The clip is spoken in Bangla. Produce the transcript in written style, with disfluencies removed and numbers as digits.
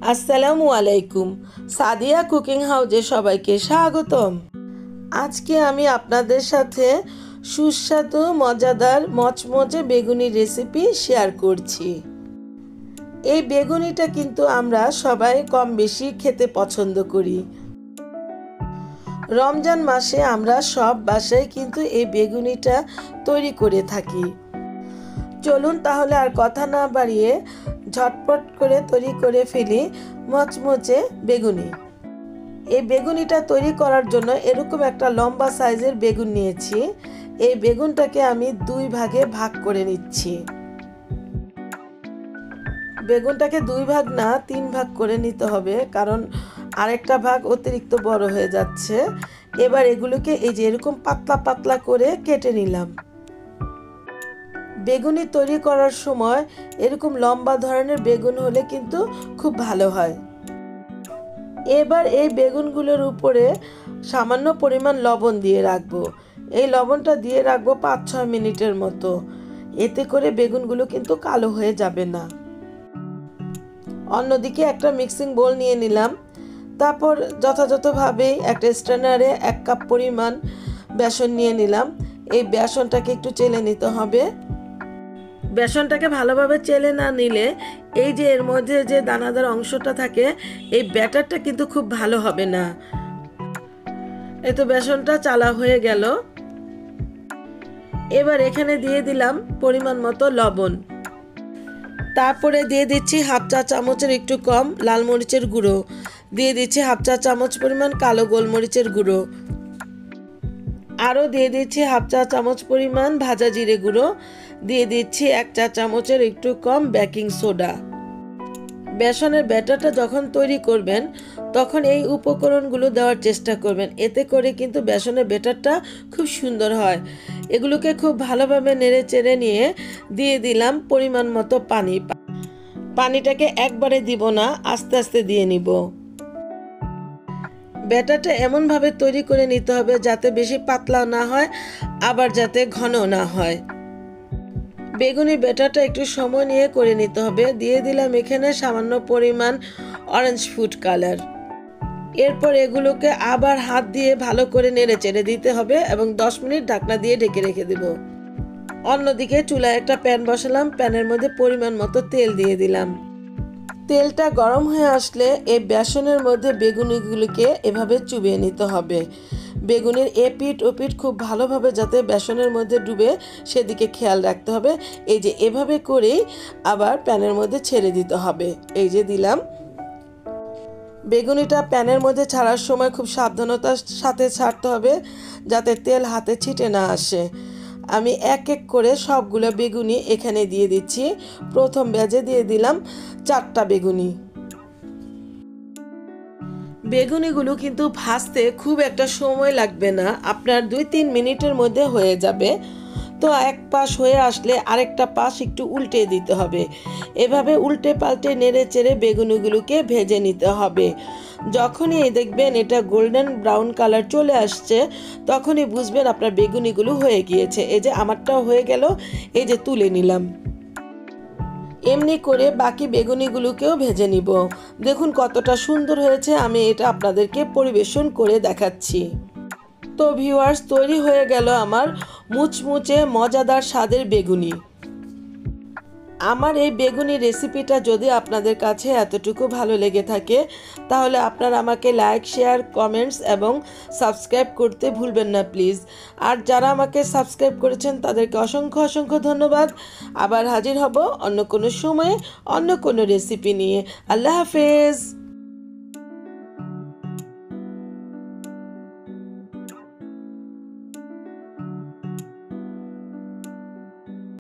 আসসালামু আলাইকুম। সাদিয়া কুকিং হাউজে সবাইকে স্বাগতম। আজকে আমি আপনাদের সাথে সুস্বাদু মজাদার মচমচে বেগুনি রেসিপি শেয়ার করছি। এই বেগুনিটা কিন্তু আমরা সবাই কম বেশি খেতে পছন্দ করি। রমজান মাসে আমরা সব বাসায় কিন্তু এই বেগুনিটা তৈরি করে থাকি। চলুন তাহলে আর কথা না বাড়িয়ে ঝটপট করে তৈরি করে ফেলি মচমচে বেগুনি। এই বেগুনিটা তৈরি করার জন্য এরকম একটা লম্বা সাইজের বেগুন নিয়েছি। এই বেগুনটাকে আমি দুই ভাগে ভাগ করে নিচ্ছি। বেগুনটাকে দুই ভাগ না 3 ভাগ করে নিতে হবে, কারণ আরেকটা ভাগ অতিরিক্ত বড় হয়ে যাচ্ছে। এবার এগুলোকে এই যে এরকম পাতলা পাতলা করে কেটে নিলাম। বেগুনি তৈরি করার সময় এরকম লম্বা ধরনের বেগুন হলে কিন্তু খুব ভালো হয়। এবার এই বেগুনগুলোর উপরে সামান্য পরিমাণ লবণ দিয়ে রাখবো। এই লবণটা দিয়ে রাখবো 5-6 মিনিটের মতো। এতে করে বেগুনগুলো কিন্তু কালো হয়ে যাবে না। অন্যদিকে একটা মিক্সিং বোল নিয়ে নিলাম। তারপর যথাযথভাবে একটা স্ট্রেনারে 1 কাপ পরিমাণ বেসন নিয়ে নিলাম। এই বেসনটাকে একটু চেলে নিতে হবে। বেসনটাকে ভালোভাবে চেলে না নিলে এই যে এর মধ্যে যে দানাদার অংশটা থাকে, এই ব্যাটারটা কিন্তু খুব ভালো হবে না। এই তো বেসনটা চালা হয়ে গেল। এবার এখানে দিয়ে দিলাম পরিমাণ মতো লবণ। তারপরে দিয়ে দিচ্ছি 1/2 চা চামচের একটু কম লাল মরিচের গুঁড়ো, দিয়ে দিচ্ছি 1/2 চা চামচ পরিমাণ কালো গোলমরিচের গুঁড়ো, আরও দিয়ে দিচ্ছি 1/2 চা চামচ পরিমাণ ভাজা জিরে গুঁড়ো, দিয়ে দিচ্ছি 1 চা চামচের একটু কম বেকিং সোডা। বেসনের ব্যাটারটা যখন তৈরি করবেন তখন এই উপকরণগুলো দেওয়ার চেষ্টা করবেন, এতে করে কিন্তু বেসনের ব্যাটারটা খুব সুন্দর হয়। এগুলোকে খুব ভালোভাবে নেড়ে চেড়ে নিয়ে দিয়ে দিলাম পরিমাণ মতো পানি। পানিটাকে একবারে দিব না, আস্তে আস্তে দিয়ে নিব। ব্যাটারটা এমনভাবে তৈরি করে নিতে হবে যাতে বেশি পাতলা না হয়, আবার যাতে ঘন না হয়। বেগুনি ব্যাটারটা একটু সময় নিয়ে করে নিতে হবে। দিয়ে দিলাম এখানে সামান্য পরিমাণ অরেঞ্জ ফুড কালার। এরপর এগুলোকে আবার হাত দিয়ে ভালো করে নেড়ে চেড়ে দিতে হবে এবং 10 মিনিট ঢাকনা দিয়ে ঢেকে রেখে দেব। অন্যদিকে চুলায় একটা প্যান বসালাম। প্যানের মধ্যে পরিমাণ মতো তেল দিয়ে দিলাম। তেলটা গরম হয়ে আসলে এই বেসনের মধ্যে বেগুনিগুলোকে এভাবে চুবিয়ে নিতে হবে। বেগুনের এপিঠ ওপিঠ খুব ভালোভাবে যাতে বেসনের মধ্যে ডুবে সেদিকে খেয়াল রাখতে হবে। এই যে এভাবে করেই আবার প্যানের মধ্যে ছেড়ে দিতে হবে। এই যে দিলাম। বেগুনিটা প্যানের মধ্যে ছাড়ার সময় খুব সাবধানতার সাথে ছাড়তে হবে যাতে তেল হাতে ছিটে না আসে। আমি এক এক করে সবগুলো বেগুনি এখানে দিয়ে দিচ্ছি। প্রথম ব্যাচে দিয়ে দিলাম 4টা বেগুনি। বেগুনিগুলো কিন্তু ভাজতে খুব একটা সময় লাগবে না, আপনার 2-3 মিনিটের মধ্যে হয়ে যাবে। তো এক পাশ হয়ে আসলে আরেকটা পাশ একটু উল্টে দিতে হবে। এভাবে উল্টে পাল্টে নেড়ে চেড়ে বেগুনিগুলোকে ভেজে নিতে হবে। যখনই দেখবেন এটা গোল্ডেন ব্রাউন কালার চলে আসছে তখনই বুঝবেন আপনার বেগুনিগুলো হয়ে গিয়েছে। এই যে আমারটাও হয়ে গেল, এই যে তুলে নিলাম। এমনি করে বাকি বেগুনিগুলোকেও ভেজে নিব। দেখুন কতটা সুন্দর হয়েছে, আমি এটা আপনাদেরকে পরিবেশন করে দেখাচ্ছি। তো ভিউয়ার্স, তৈরি হয়ে গেল আমার মুচমুচে মজাদার স্বাদের বেগুনি। আমার এই বেগুনি রেসিপিটা যদি আপনাদের কাছে এতটুকু ভালো লেগে থাকে তাহলে আপনারা আমাকে লাইক, শেয়ার, কমেন্টস এবং সাবস্ক্রাইব করতে ভুলবেন না প্লিজ। আর যারা আমাকে সাবস্ক্রাইব করেছেন তাদেরকে অসংখ্য অসংখ্য ধন্যবাদ। আবার হাজির হব অন্য কোনো সময়ে অন্য কোনো রেসিপি নিয়ে। আল্লাহ হাফেজ।